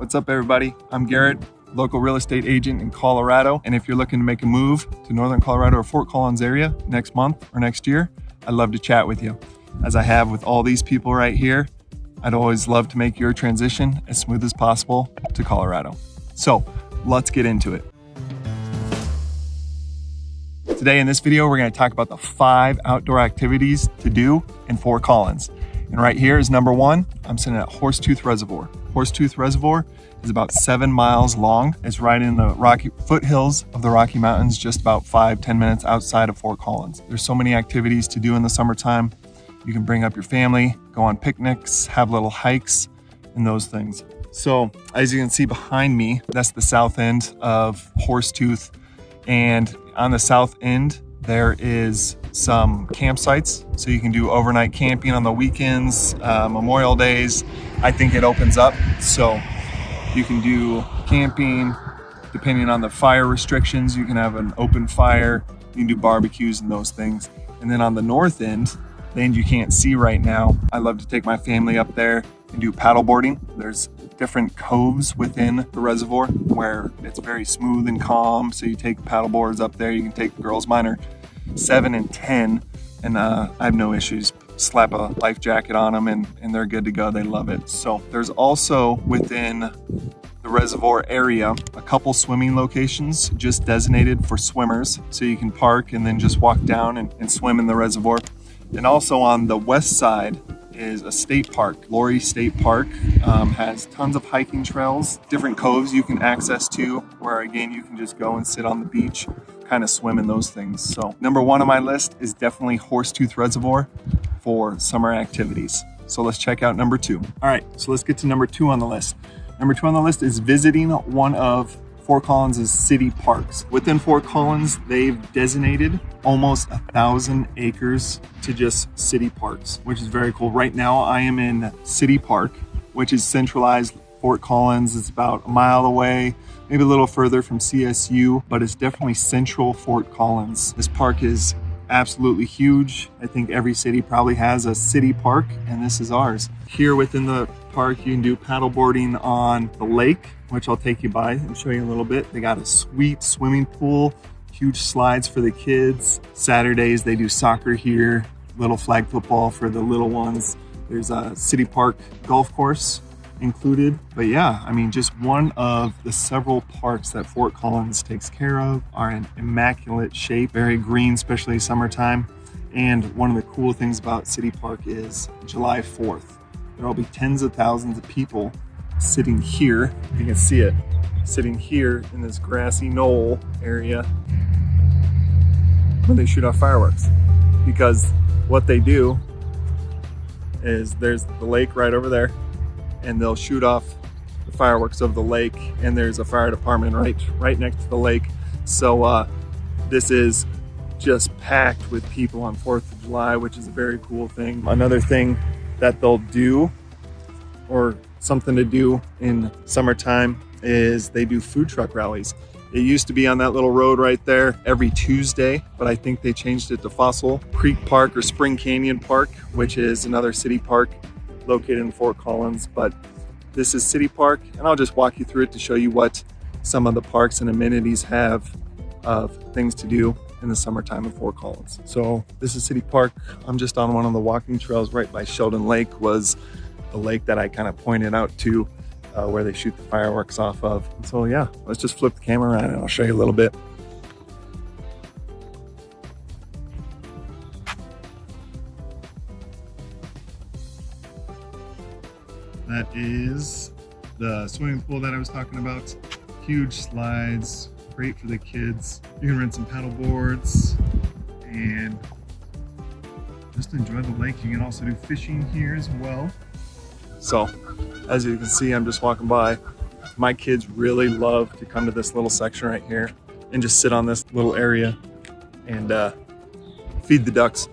What's up, everybody? I'm Garrett, local real estate agent in Colorado. And if you're looking to make a move to Northern Colorado or Fort Collins area next month or next year, I'd love to chat with you. As I have with all these people right here, I'd always love to make your transition as smooth as possible to Colorado. So let's get into it. Today in this video, we're going to talk about the 5 outdoor activities to do in Fort Collins. And right here is number 1. I'm sitting at Horsetooth Reservoir. Horsetooth Reservoir is about 7 miles long. It's right in the rocky foothills of the Rocky Mountains, just about 5-10 minutes outside of Fort Collins. There's so many activities to do in the summertime. You can bring up your family, go on picnics, have little hikes, and those things. So as you can see behind me, that's the south end of Horsetooth. And on the south end, there is some campsites. So you can do overnight camping on the weekends, Memorial Days. I think it opens up. So you can do camping, depending on the fire restrictions. You can have an open fire. You can do barbecues and those things. And then on the north end, the end you can't see right now, I love to take my family up there and do paddle boarding. There's different coves within the reservoir where it's very smooth and calm. So you take paddle boards up there. You can take the girls. Mine are 7 and 10, and I have no issues. Slap a life jacket on them and they're good to go. They love it. So there's also within the reservoir area a couple swimming locations just designated for swimmers. So you can park and then just walk down and swim in the reservoir. And also on the west side is a state park. Lori State Park has tons of hiking trails, different coves you can access to, where again you can just go and sit on the beach, kind of swim in those things. So number 1 on my list is definitely Horsetooth Reservoir for summer activities. So let's check out number 2. All right, so let's get to number 2 on the list. Number 2 on the list is visiting one of Fort Collins' city parks. Within Fort Collins, they've designated almost 1,000 acres to just city parks, which is very cool. Right now, I am in City Park, which is centralized Fort Collins. It's about a mile away, maybe a little further from CSU, but it's definitely central Fort Collins. This park is absolutely huge. I think every city probably has a city park, and this is ours. Here within the park, you can do paddle boarding on the lake, which I'll take you by and show you a little bit. They got a sweet swimming pool, huge slides for the kids. Saturdays, they do soccer here, little flag football for the little ones. There's a city park golf course included. But yeah, I mean, just one of the several parks that Fort Collins takes care of are in immaculate shape, very green, especially summertime. And one of the cool things about City Park is July 4th. There will be tens of thousands of people sitting here. You can see it, sitting here in this grassy knoll area when they shoot off fireworks. Because what they do is there's the lake right over there, and they'll shoot off the fireworks of the lake, and there's a fire department right next to the lake. So this is just packed with people on 4th of July, which is a very cool thing. Another thing that they'll do, or something to do in summertime, is they do food truck rallies. It used to be on that little road right there every Tuesday, but I think they changed it to Fossil Creek Park or Spring Canyon Park, which is another city park located in Fort Collins. But this is City Park, and I'll just walk you through it to show you what some of the parks and amenities have of things to do in the summertime in Fort Collins. So this is City Park. I'm just on one of the walking trails right by Sheldon Lake, was the lake that I kind of pointed out to where they shoot the fireworks off of. So yeah, let's just flip the camera around and I'll show you a little bit. That is the swimming pool that I was talking about. Huge slides, great for the kids. You can rent some paddle boards and just enjoy the lake. You can also do fishing here as well. So as you can see, I'm just walking by. My kids really love to come to this little section right here and just sit on this little area and feed the ducks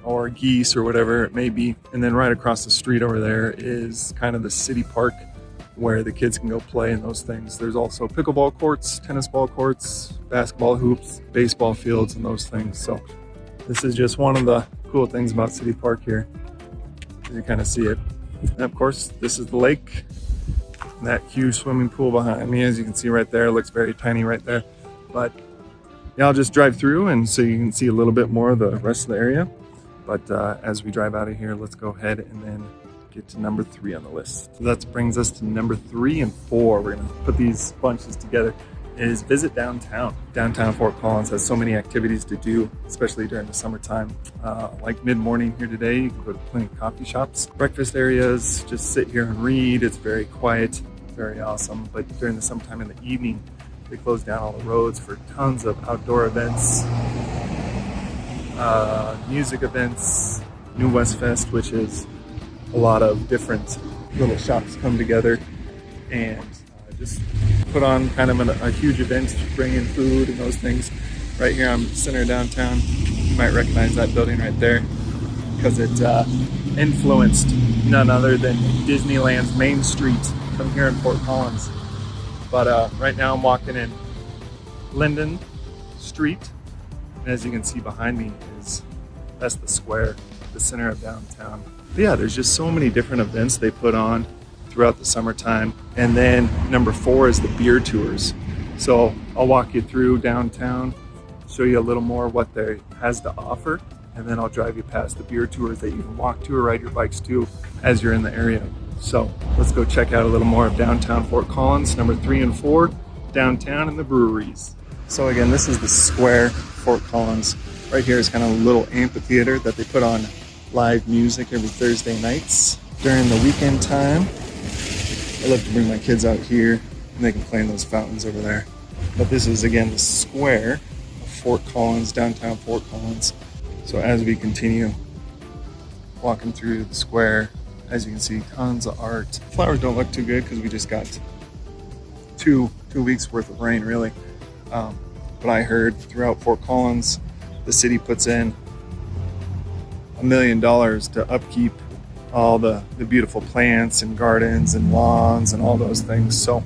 or geese or whatever it may be. And then right across the street over there is kind of the city park where the kids can go play and those things. There's also pickleball courts, tennis ball courts, basketball hoops, baseball fields, and those things. So this is just one of the cool things about City Park here. You kind of see it. And of course, this is the lake. That huge swimming pool behind me, as you can see right there, looks very tiny right there. But yeah, I'll just drive through and so you can see a little bit more of the rest of the area. But as we drive out of here, let's go ahead and then get to number 3 on the list. So that brings us to number 3 and 4. We're gonna put these bunches together. Is visit downtown. Downtown Fort Collins has so many activities to do, especially during the summertime. Like mid-morning here today, you can go to plenty of coffee shops, breakfast areas, just sit here and read. It's very quiet, very awesome. But during the summertime in the evening, they close down all the roads for tons of outdoor events, music events, New West Fest, which is a lot of different little shops come together and just put on kind of a huge event, bring in food and those things. Right here, I'm center downtown. You might recognize that building right there because it influenced none other than Disneyland's Main Street from here in Fort Collins. But right now I'm walking in Linden Street, and as you can see behind me that's the square, the center of downtown. But yeah, there's just so many different events they put on throughout the summertime. And then number 4 is the beer tours. So I'll walk you through downtown, show you a little more what there has to offer, and then I'll drive you past the beer tours that you can walk to or ride your bikes to as you're in the area. So let's go check out a little more of downtown Fort Collins, number 3 and 4, downtown and the breweries. So again, this is the square, Fort Collins. Right here is kind of a little amphitheater that they put on live music every Thursday nights. During the weekend time, I love to bring my kids out here and they can play in those fountains over there. But this is again the square of Fort Collins, downtown Fort Collins. So as we continue walking through the square, as you can see, tons of art. Flowers don't look too good because we just got two weeks worth of rain, really. But I heard throughout Fort Collins, the city puts in $1 million to upkeep all the beautiful plants and gardens and lawns and all those things. So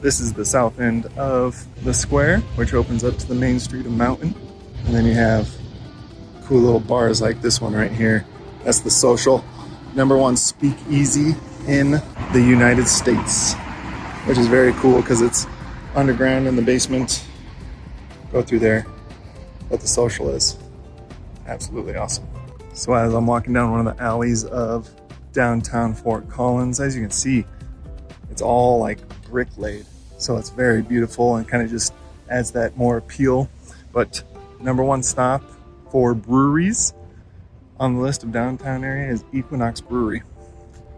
this is the south end of the square, which opens up to the main street of Mountain. And then you have cool little bars like this one right here. That's the Social, #1 speakeasy in the United States, which is very cool because it's underground in the basement. Go through there, but the Social is absolutely awesome. So as I'm walking down one of the alleys of downtown Fort Collins, as you can see, it's all like brick laid. So it's very beautiful and kind of just adds that more appeal. But #1 stop for breweries on the list of downtown area is Equinox Brewery.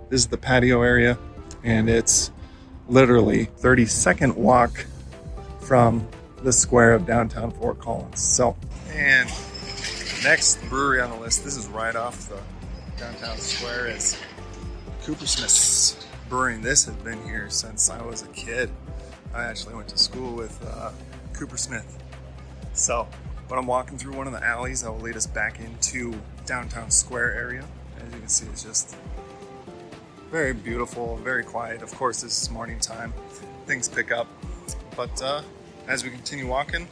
This is the patio area and it's literally 30-second walk from the square of downtown Fort Collins. So, and next brewery on the list, this is right off the downtown square, is Coopersmith's Brewing. This has been here since I was a kid. I actually went to school with Coopersmith. So when I'm walking through one of the alleys that will lead us back into downtown square area, as you can see, it's just very beautiful, very quiet. Of course, this is morning time. Things pick up. But as we continue walking,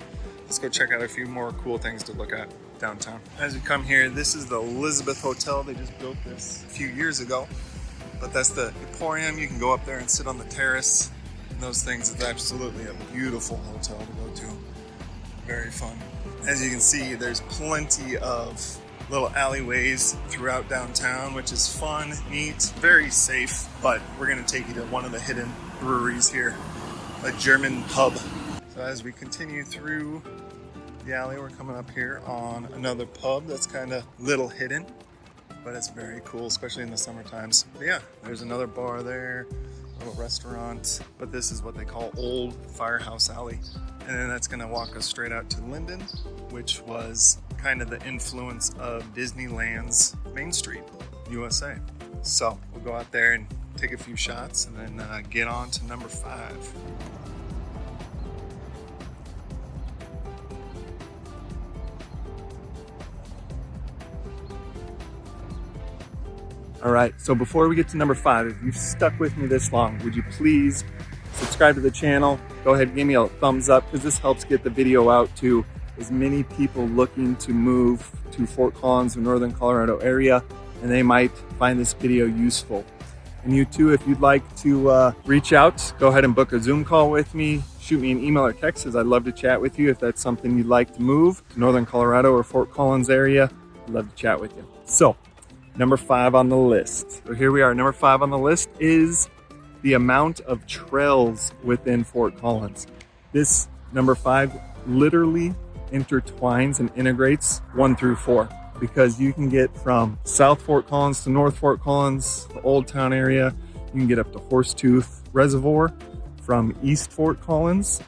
let's go check out a few more cool things to look at downtown. As we come here, this is the Elizabeth Hotel. They just built this a few years ago, but that's the Emporium. You can go up there and sit on the terrace and those things. It's absolutely a beautiful hotel to go to. Very fun. As you can see, there's plenty of little alleyways throughout downtown, which is fun, neat, very safe. But we're gonna take you to one of the hidden breweries here, a German pub. So as we continue through the alley, we're coming up here on another pub that's kind of little hidden, but it's very cool, especially in the summer times. But yeah, there's another bar there, a little restaurant, but this is what they call Old Firehouse Alley. And then that's gonna walk us straight out to Linden, which was kind of the influence of Disneyland's Main Street, USA. So we'll go out there and take a few shots and then get on to number 5. All right, so before we get to number 5, if you've stuck with me this long, would you please subscribe to the channel? Go ahead and give me a thumbs up because this helps get the video out to as many people looking to move to Fort Collins or Northern Colorado area, and they might find this video useful. And you too, if you'd like to reach out, go ahead and book a Zoom call with me. Shoot me an email or text, as I'd love to chat with you if that's something you'd like to move to Northern Colorado or Fort Collins area. I'd love to chat with you. So, number 5 on the list. So here we are. Number 5 on the list is the amount of trails within Fort Collins. This number 5 literally intertwines and integrates 1 through 4, because you can get from South Fort Collins to North Fort Collins, the Old Town area. You can get up to Horsetooth Reservoir from East Fort Collins,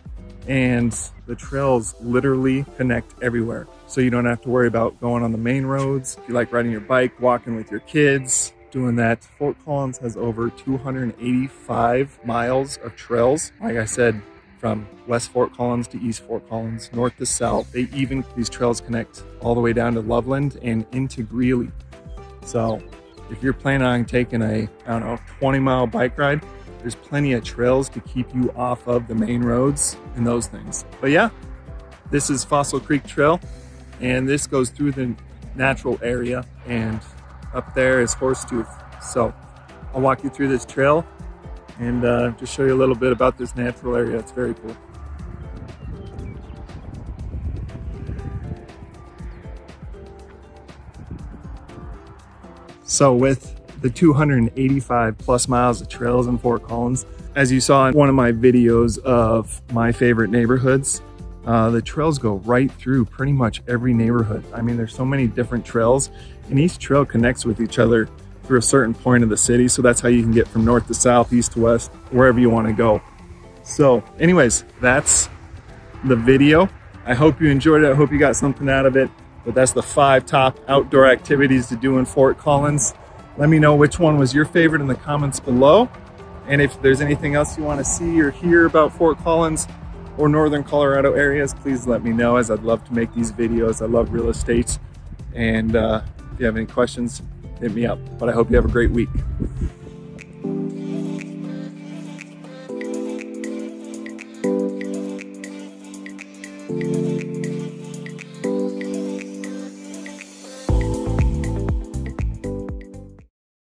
and the trails literally connect everywhere. So you don't have to worry about going on the main roads. If you like riding your bike, walking with your kids, doing that. Fort Collins has over 285 miles of trails. Like I said, from West Fort Collins to East Fort Collins, north to south. These trails connect all the way down to Loveland and into Greeley. So if you're planning on taking a, 20-mile bike ride, there's plenty of trails to keep you off of the main roads and those things. But yeah, this is Fossil Creek Trail, and this goes through the natural area, and up there is Horsetooth. So I'll walk you through this trail and just show you a little bit about this natural area. It's very cool. So with the 285 plus miles of trails in Fort Collins, as you saw in one of my videos of my favorite neighborhoods, the trails go right through pretty much every neighborhood. I mean, there's so many different trails, and each trail connects with each other through a certain point of the city. So that's how you can get from north to south, east to west, wherever you want to go. So anyways, that's the video. I hope you enjoyed it. I hope you got something out of it. But that's the 5 top outdoor activities to do in Fort Collins. Let me know which one was your favorite in the comments below. And if there's anything else you want to see or hear about Fort Collins or Northern Colorado areas, please let me know, as I'd love to make these videos. I love real estate. And if you have any questions, hit me up. But I hope you have a great week.